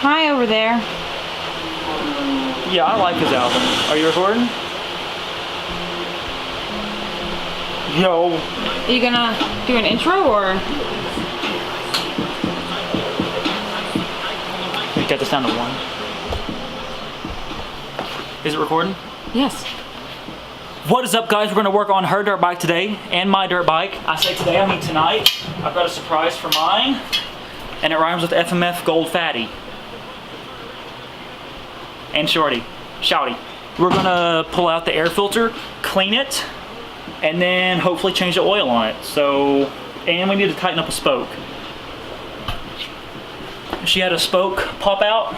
Hi over there. Yeah, I like his album. Are you recording? Yo. Are you gonna do an intro or? We got this down to 1. Is it recording? Yes. What is up, guys? We're gonna work on her dirt bike today and my dirt bike. I say today, I mean tonight. I've got a surprise for mine, and it rhymes with FMF Gold Fatty. And Shorty. Shouty. We're gonna pull out the air filter, clean it, and then hopefully change the oil on it. So, and we need to tighten up a spoke. She had a spoke pop out,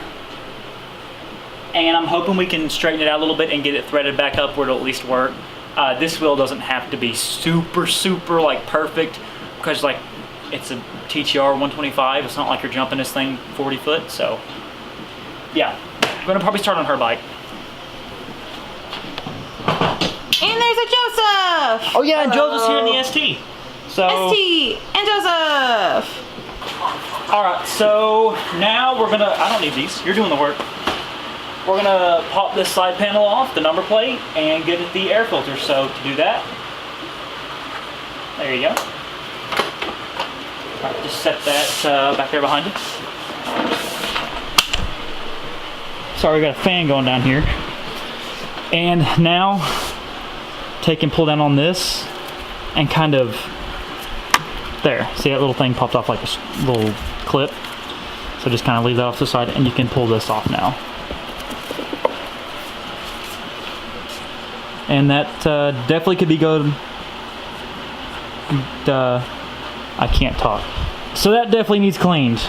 and I'm hoping we can straighten it out a little bit and get it threaded back up where it'll at least work. This wheel doesn't have to be super like perfect, because like it's a TTR125. It's not like you're jumping this thing 40 foot. So yeah, I'm gonna probably start on her bike. And there's a Joseph. Oh yeah, and Joseph's here in the ST. So ST and Joseph. all right, so now we're gonna. I don't need these. You're doing the work. We're gonna pop this side panel off, the number plate, and get at the air filter. So to do that, there you go. All right, just set that back there behind us. Sorry, we got a fan going down here. And now, take and pull down on this, and kind of, there. See that little thing popped off like a little clip? So just kind of leave that off to the side, and you can pull this off now. And that definitely could be good. I can't talk. So that definitely needs cleaned.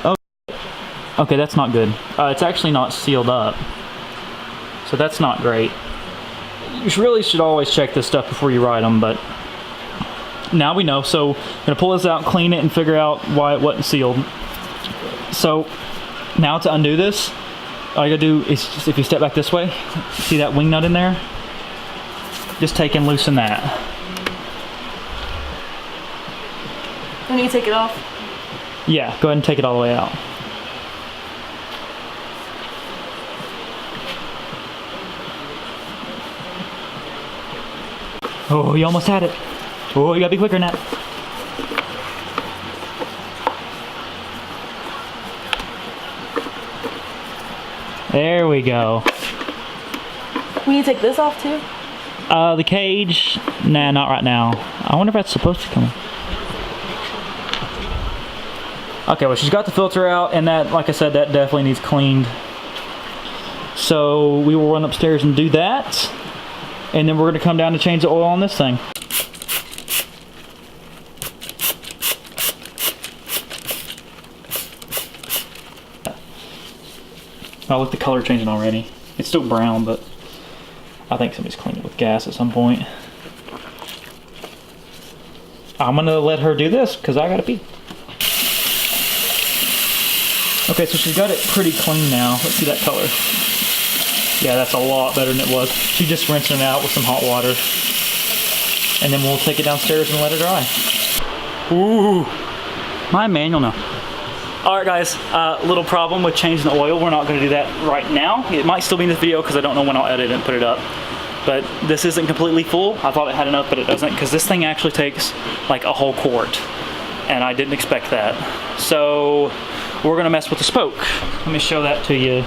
Oh, okay, that's not good. It's actually not sealed up. So that's not great. You really should always check this stuff before you ride them, but now we know. So I'm gonna pull this out, clean it, and figure out why it wasn't sealed. So now to undo this, all you gotta do is just, if you step back this way, see that wing nut in there? Just take and loosen that. When you take it off? Yeah, go ahead and take it all the way out. Oh, you almost had it. Oh, you gotta be quicker than that. There we go. We need to take this off too? The cage, nah, not right now. I wonder if that's supposed to come in. Okay, well, she's got the filter out, and that, like I said, that definitely needs cleaned. So we will run upstairs and do that, and then we're gonna come down to change the oil on this thing. Oh, look, the color changing already. It's still brown, but I think somebody's cleaned it with gas at some point. I'm gonna let her do this because I gotta pee. Okay, so she's got it pretty clean now. Let's see that color. Yeah, that's a lot better than it was. She just rinsed it out with some hot water. And then we'll take it downstairs and let it dry. Ooh, my manual now. Alright guys, little problem with changing the oil. We're not going to do that right now. It might still be in this video because I don't know when I'll edit it and put it up. But this isn't completely full. I thought it had enough, but it doesn't, because this thing actually takes like a whole quart. And I didn't expect that. So we're going to mess with the spoke. Let me show that to you.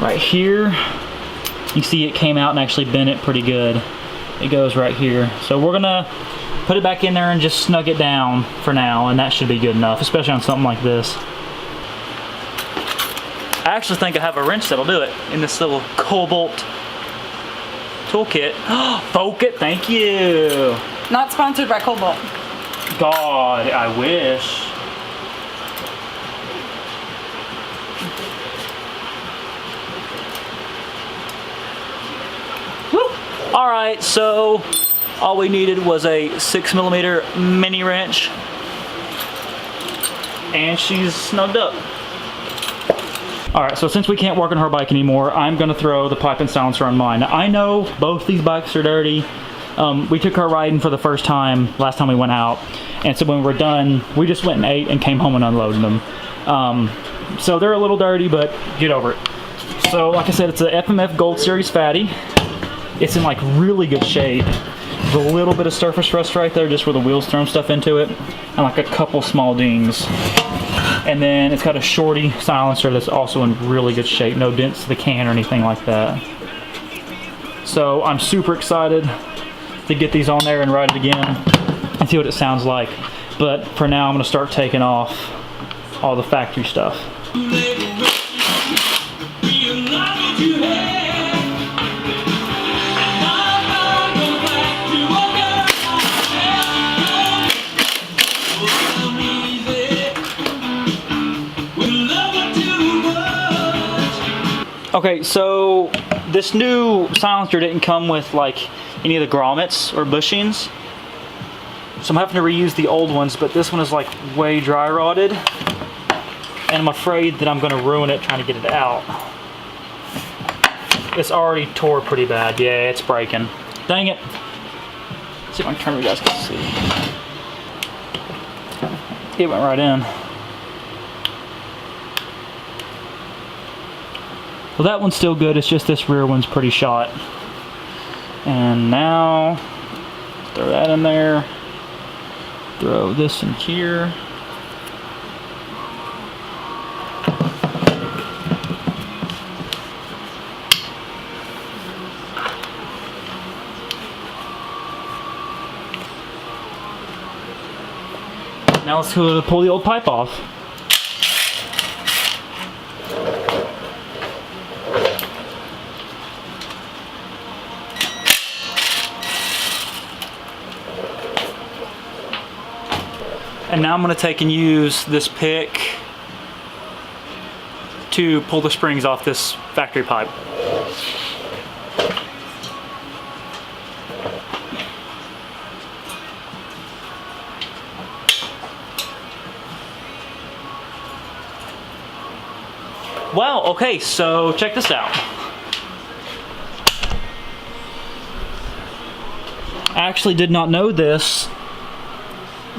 Right here, you see it came out and actually bent it pretty good. It goes right here. So we're going to put it back in there and just snug it down for now, and that should be good enough, especially on something like this. I actually think I have a wrench that'll do it in this little Cobalt toolkit. Focus, thank you. Not sponsored by Cobalt. God, I wish. Woo. All right, so all we needed was a 6mm mini wrench, and she's snugged up. All right, so since we can't work on her bike anymore, I'm gonna throw the pipe and silencer on mine. Now, I know both these bikes are dirty. We took her riding for the first time last time we went out, and so when we were done, we just went and ate and came home and unloaded them. So they're a little dirty, but get over it. So like I said, it's a FMF Gold Series fatty. It's in like really good shape. There's a little bit of surface rust right there, just where the wheels thrown stuff into it, and like a couple small dings. And then it's got a Shorty silencer that's also in really good shape. No dents to the can or anything like that. So I'm super excited to get these on there and ride it again and see what it sounds like. But for now, I'm going to start taking off all the factory stuff. Okay, so this new silencer didn't come with like any of the grommets or bushings, so I'm having to reuse the old ones, but this one is like way dry rotted, and I'm afraid that I'm going to ruin it trying to get it out. It's already tore pretty bad. Yeah, it's breaking. Dang it. Let's see if I can turn you guys can see. It went right in. Well, that one's still good, it's just this rear one's pretty shot. And now, throw that in there, throw this in here. Now let's go pull the old pipe off. And now I'm going to take and use this pick to pull the springs off this factory pipe. Wow, okay, so check this out. I actually did not know this,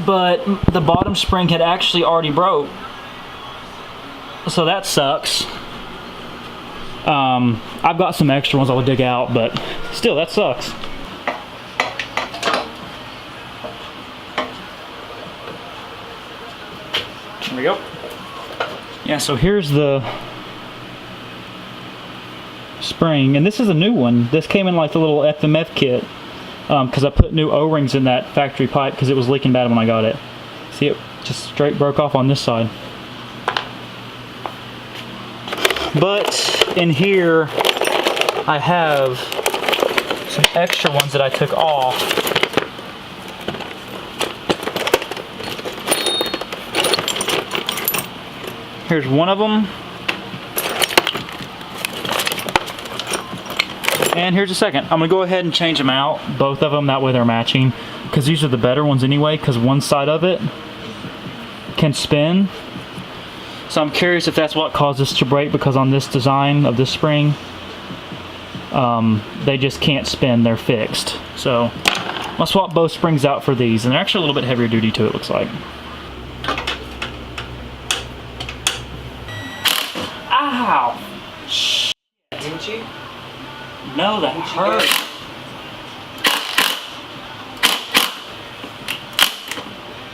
but the bottom spring had actually already broke, so that sucks. I've got some extra ones I'll dig out, but still, that sucks. There we go. Yeah, so here's the spring, and this is a new one. This came in like the little FMF kit. Because I put new O-rings in that factory pipe because it was leaking bad when I got it. See, it just straight broke off on this side. But in here, I have some extra ones that I took off. Here's one of them. And here's a second. I'm gonna go ahead and change them out, both of them, that way they're matching, because these are the better ones anyway, because one side of it can spin. So I'm curious if that's what caused this to break, because on this design of this spring, they just can't spin, they're fixed. So I'll swap both springs out for these, and they're actually a little bit heavier duty too, it looks like. Ow! Shit. Didn't you? No, that hurt.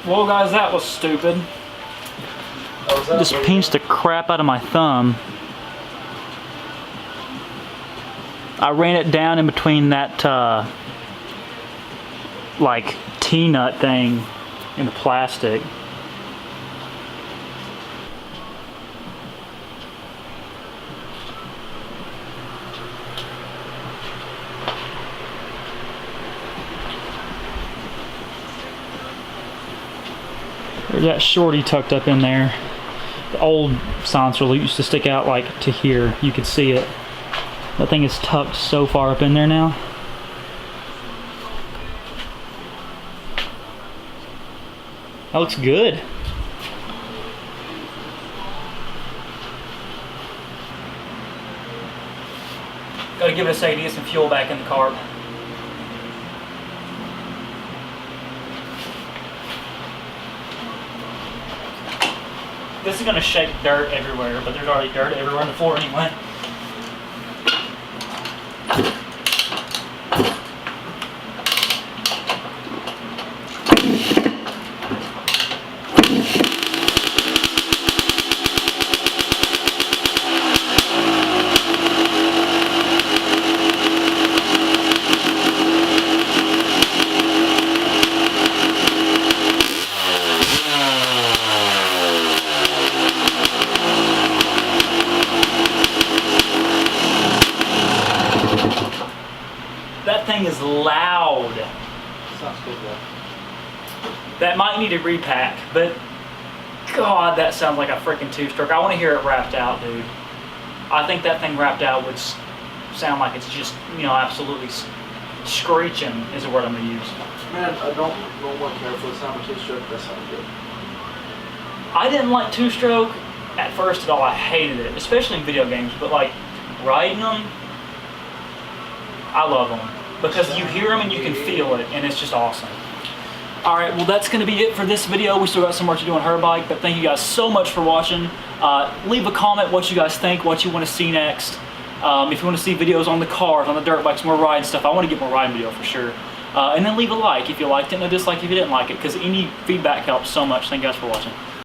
Well, guys, that was stupid. Just pinched the crap out of my thumb. I ran it down in between that, like, T-nut thing in the plastic. There's that Shorty tucked up in there. The old silencer used to stick out like to here. You could see it. That thing is tucked so far up in there now. That looks good. Gotta give it a second to get some fuel back in the carb. This is gonna shake dirt everywhere, but there's already dirt everywhere on the floor anyway. That thing is loud. Sounds good though. That might need a repack, but God, that sounds like a freaking two-stroke. I want to hear it wrapped out, dude. I think that thing wrapped out would sound like it's just, you know, absolutely screeching is the word I'm gonna use. Man, I don't want to care for the sound of two-stroke. That sounds good. I didn't like two-stroke at first at all. I hated it, especially in video games. But like riding them, I love them because you hear them and you can feel it, and it's just awesome. All right, well that's going to be it for this video. We still got some more to do on her bike, but thank you guys so much for watching. Leave a comment what you guys think, what you want to see next. If you want to see videos on the cars, on the dirt bikes, more riding stuff, I want to get more riding video for sure. And then leave a like if you liked it and a dislike if you didn't like it, because any feedback helps so much. Thank you guys for watching.